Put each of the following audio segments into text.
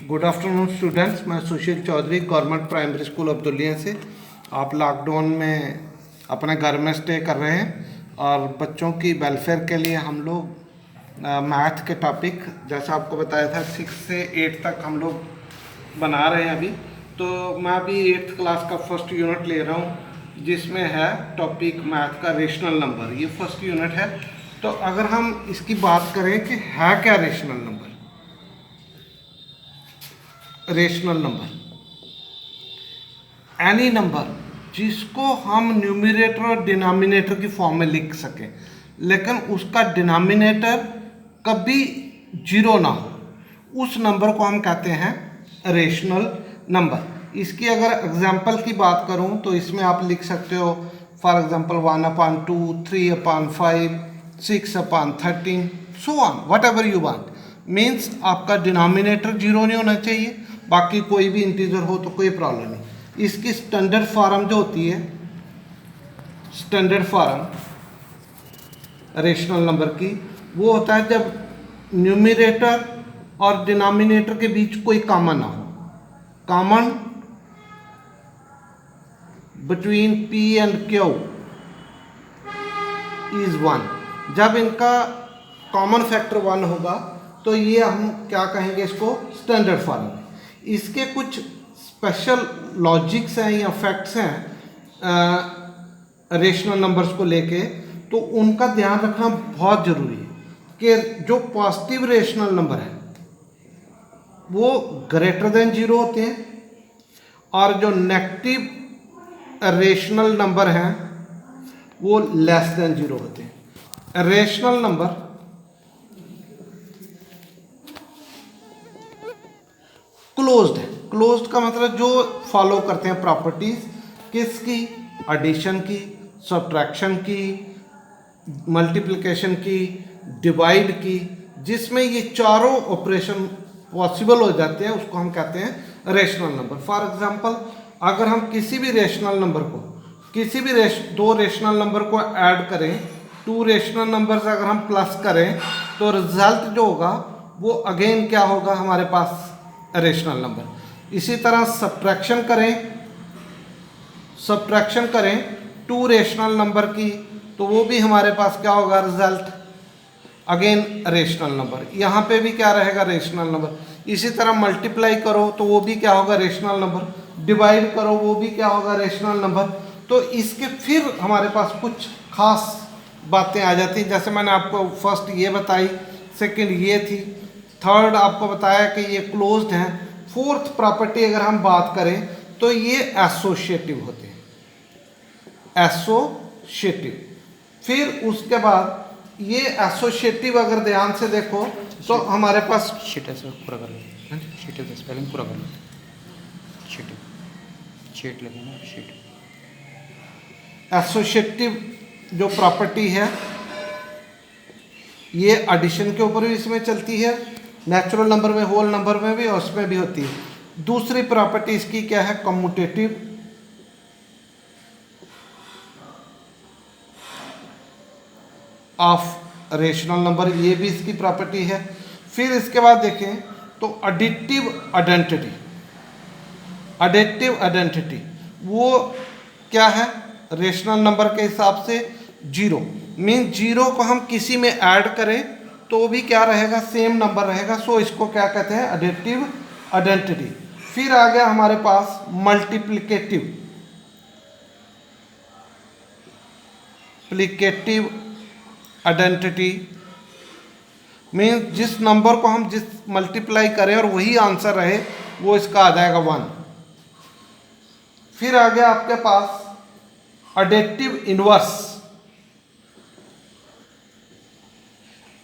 Good afternoon students, मैं Sushil Chaudhary government primary school अब्दुलिया से। आप लॉकडाउन में अपने घर में स्टे कर रहे हैं और बच्चों की वेलफेयर के लिए हम लोग मैथ के टॉपिक, जैसा आपको बताया था, 6 से 8 तक हम लोग बना रहे हैं अभी। तो मैं अभी 8th क्लास का फर्स्ट यूनिट ले रहा हूँ, जिसमें है टॉपिक मैथ का रेशनल नंबर। ये फर्स्ट यूनिट है। तो अगर हम इसकी बात करें कि है क्या rational number, rational number any number जिसको हम न्यूमरेटर और डिनोमिनेटर की फॉर्म में लिख सकें, लेकिन उसका डिनोमिनेटर कभी जीरो ना हो, उस नंबर को हम कहते हैं रेशनल नंबर। इसकी अगर एग्जांपल की बात करूं तो इसमें आप लिख सकते हो for example 1/2, 3/5, 6/13, so on, what ever you want. Means आपका डिनोमिनेटर जीरो नहीं होना चाहिए, बाकी कोई भी इंटीजर हो तो कोई प्रॉब्लम नहीं। इसकी स्टैंडर्ड फॉर्म जो होती है, स्टैंडर्ड फॉर्म रेशनल नंबर की, वो होता है जब न्यूमरेटर और डिनोमिनेटर के बीच कोई कॉमन ना हो। Common between P and Q is 1। जब इनका कॉमन फैक्टर 1 होगा तो ये हम क्या कहेंगे, इसको स्टैंडर्ड फॉर्म। इसके कुछ स्पेशल लॉजिक्स हैं या फैक्ट्स हैं रेशनल नंबर्स को लेके, तो उनका ध्यान रखना बहुत ज़रूरी है कि जो पॉजिटिव रेशनल नंबर है वो ग्रेटर देन जीरो होते हैं, और जो नेगेटिव रेशनल नंबर हैं वो लेस देन जीरो होते हैं। रेशनल नंबर क्लोज्ड है। क्लोज्ड का मतलब जो फॉलो करते हैं प्रॉपर्टीज किसकी, एडिशन की, सब्ट्रैक्शन की, मल्टीप्लिकेशन की, डिवाइड की, जिसमें ये चारों ऑपरेशन पॉसिबल हो जाते हैं, उसको हम कहते हैं रेशनल नंबर। फॉर एग्जांपल, अगर हम किसी भी रेशनल नंबर को, किसी भी दो रेशनल नंबर को ऐड करें, 2 रेशनल नंबर्स अगर हम प्लस करें तो रिजल्ट जो होगा वो अगेन क्या होगा, हमारे पास रेशनल नंबर। इसी तरह सब्ट्रैक्शन करें 2 रेशनल नंबर की, तो वो भी हमारे पास क्या होगा, रिजल्ट अगेन रेशनल नंबर। यहाँ पे भी क्या रहेगा, रेशनल नंबर। इसी तरह मल्टीप्लाई करो तो वो भी क्या होगा, रेशनल नंबर। डिवाइड करो वो भी क्या होगा, रेशनल नंबर। तो इसके फिर हमारे पास कुछ खास बातें आ जाती हैं, जैसे मैंने आपको फर्स्ट ये बताई, सेकंड ये थी, थर्ड आपको बताया कि ये क्लोज्ड है, फोर्थ प्रॉपर्टी अगर हम बात करें तो ये एसोशिएटिव होते हैं, एसोशिएटिव। फिर उसके बाद ये एसोशिएटिव अगर ध्यान से देखो तो हमारे पास शीट ऐसे पूरा कर लो, शीट ऐसे स्पेलिंग पूरा कर लो, शीट लगे ना, शीट। एसोशिएटिव जो प्रॉपर्टी है ये एडिशन के ऊपर भी इसमें चलती है, नेचुरल नंबर में, होल नंबर में भी, और उसमें भी होती है। दूसरी प्रॉपर्टी इसकी क्या है, कम्यूटेटिव। ऑफ रेशनल नंबर, ये भी इसकी प्रॉपर्टी है। फिर इसके बाद देखें तो एडिटिव आइडेंटिटी। एडिटिव आइडेंटिटी वो क्या है, रेशनल नंबर के हिसाब से जीरो। मीन जीरो को हम किसी में ऐड करें तो भी क्या रहेगा, सेम नंबर रहेगा। सो इसको क्या कहते हैं, एडिटिव आइडेंटिटी। फिर आ गया हमारे पास मल्टीप्लिकेटिव आइडेंटिटी। मीन्स जिस नंबर को हम जिस मल्टीप्लाई करें और वही आंसर रहे, वो इसका आ जाएगा 1। फिर आ गया आपके पास एडिटिव इनवर्स।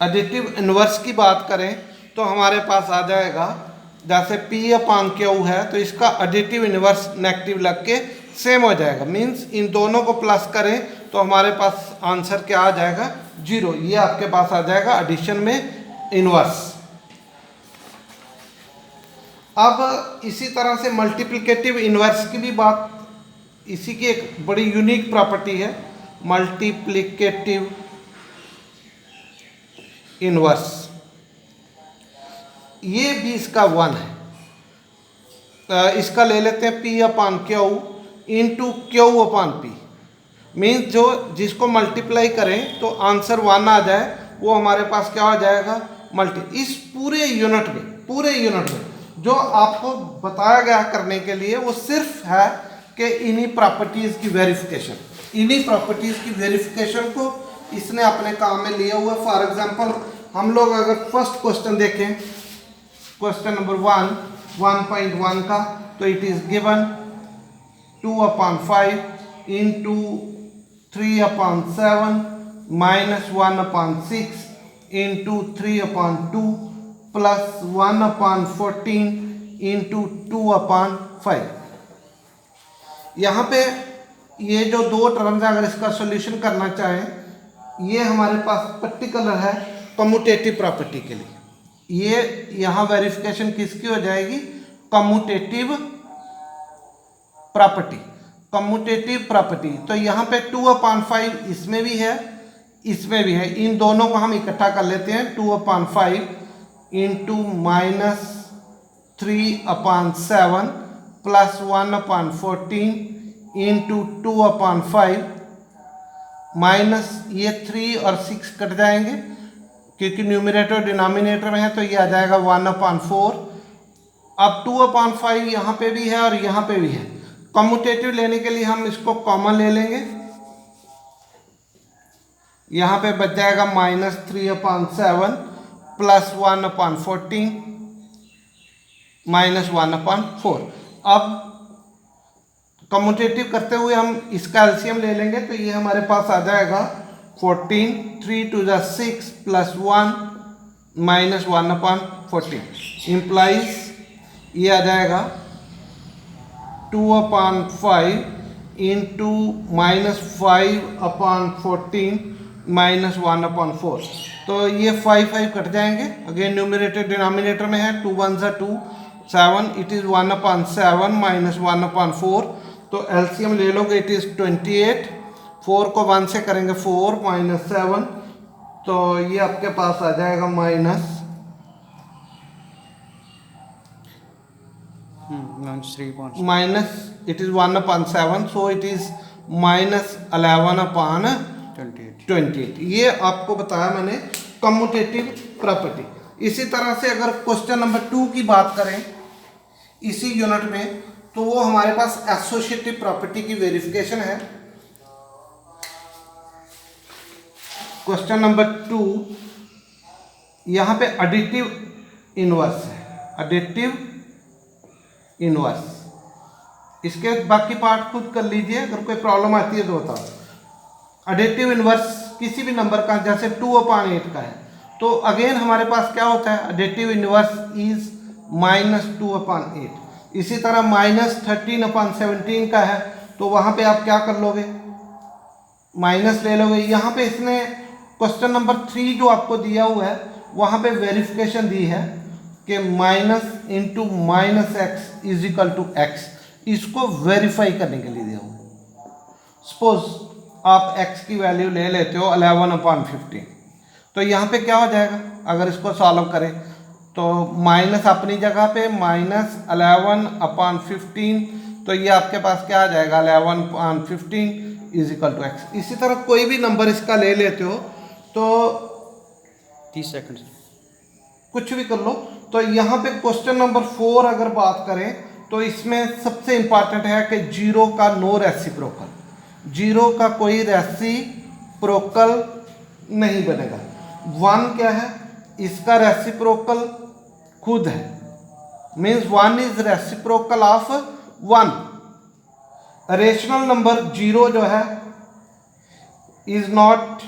एडिटिव इनवर्स की बात करें तो हमारे पास आ जाएगा, जैसे P/Q है तो इसका एडिटिव इनवर्स नेगेटिव लग के सेम हो जाएगा। मीन्स इन दोनों को प्लस करें तो हमारे पास आंसर क्या आ जाएगा, 0। ये आपके पास आ जाएगा एडिशन में इनवर्स। अब इसी तरह से मल्टीप्लिकेटिव इनवर्स की भी बात, इसी की एक बड़ी यूनिक प्रॉपर्टी है, मल्टीप्लिकेटिव इनवर्स। ये भी इसका 1 है। इसका ले लेते हैं P upon Q into Q upon P. Means जो जिसको मल्टीप्लाई करें तो आंसर 1 आ जाए, वो हमारे पास क्या हो जाएगा मल्टी। इस पूरे यूनिट में जो आपको बताया गया करने के लिए वो सिर्फ है कि इन्हीं प्रॉपर्टीज़ की वेरिफिकेशन को इसने अपने काम में लिया हुआ। फॉर एग्जांपल हम लोग अगर फर्स्ट क्वेश्चन देखें, क्वेश्चन नंबर 1.1 का, तो it is given 2/5 into 3/7 minus 1/6 into 3/2 plus 1/14 into 2/5। यहाँ पे ये जो दो टर्म्स है, अगर इसका सॉल्यूशन करना चाहें, ये हमारे पास पर्टिकुलर है कम्यूटेटिव प्रॉपर्टी के लिए। ये यहाँ वेरिफिकेशन किसकी हो जाएगी, कम्यूटेटिव प्रॉपर्टी। तो यहाँ पे 2/5 इसमें भी है, इसमें भी है, इन दोनों को हम इकट्ठा कर लेते हैं। 2/5 into minus 3/7 plus 1/14 into 2/5 minus ये 3 और 6 कट जाएंगे क्योंकि न्यूमरेटर डिनोमिनेटर में है, तो ये आ जाएगा 1/4। अब 2/5 यहाँ पे भी है और यहाँ पे भी है। कम्यूटेटिव लेने के लिए हम इसको कॉमन ले लेंगे, यहाँ पे बच जाएगा माइनस 3/7 प्लस 1/14 माइनस 1/4। अब कम्यूटेटिव करते हुए हम इसका एलसीएम ले लेंगे, तो ये हमारे पास आ जाएगा 14, 3 to the 6 plus 1 minus 1/14 implies ये आ जाएगा 2/5 इंटू माइनस 5/14 माइनस 1/4। तो ये 5 कट जाएंगे, अगेन न्यूमरेटर डिनोमिनेटर में है, 2 1 2 7, इट इज़ 1/7 माइनस 1/4। तो एलसीएम ले लोगे, इट इज़ 28। 4 को 1 से करेंगे 4 माइनस 7, तो ये आपके पास आ जाएगा minus 3 it is 1/7, so it is minus 11/28। ये आपको बताया मैंने कम्यूटेटिव प्रॉपर्टी। इसी तरह से अगर क्वेश्चन नंबर 2 की बात करें इसी यूनिट में, तो वो हमारे पास एसोसिएटिव प्रॉपर्टी की वेरिफिकेशन है। क्वेश्चन नंबर 2 यहाँ पे एडिटिव इनवर्स है, एडिटिव इनवर्स। इसके बाकी पार्ट खुद कर लीजिए, अगर कोई प्रॉब्लम आती है तो बताओ। एडिटिव इनवर्स किसी भी नंबर का, जैसे 2/8 का है, तो अगेन हमारे पास क्या होता है, एडिटिव इनवर्स इज माइनस 2/8। इसी तरह माइनस 13/17 का है, तो वहाँ पे आप क्या कर लोगे, माइनस ले लोगे। यहाँ पे इसने क्वेश्चन नंबर 3 जो आपको दिया हुआ है, वहाँ पे वेरिफिकेशन दी है कि minus into minus x is equal to x, इसको वेरीफाई करने के लिए दिया हुआ है। सपोज आप x की वैल्यू ले लेते हो 11/15, तो यहाँ पे क्या हो जाएगा, अगर इसको सॉल्व करें तो माइनस अपनी जगह पे माइनस 11/15, तो ये आपके पास क्या आ जाएगा 11/15 इज इक्वल टू एक्स। इसी तरह कोई भी नंबर इसका ले लेते हो तो 30 सेकंड कुछ भी कर लो। तो यहाँ पे क्वेश्चन नंबर 4 अगर बात करें, तो इसमें सबसे इंपॉर्टेंट है कि जीरो का नो रेसिप्रोकल, जीरो का कोई रेसिप्रोकल नहीं बनेगा। 1 क्या है, इसका रेसिप्रोकल खुद है, means 1 is reciprocal of 1। Rational number 0 जो है इज नॉट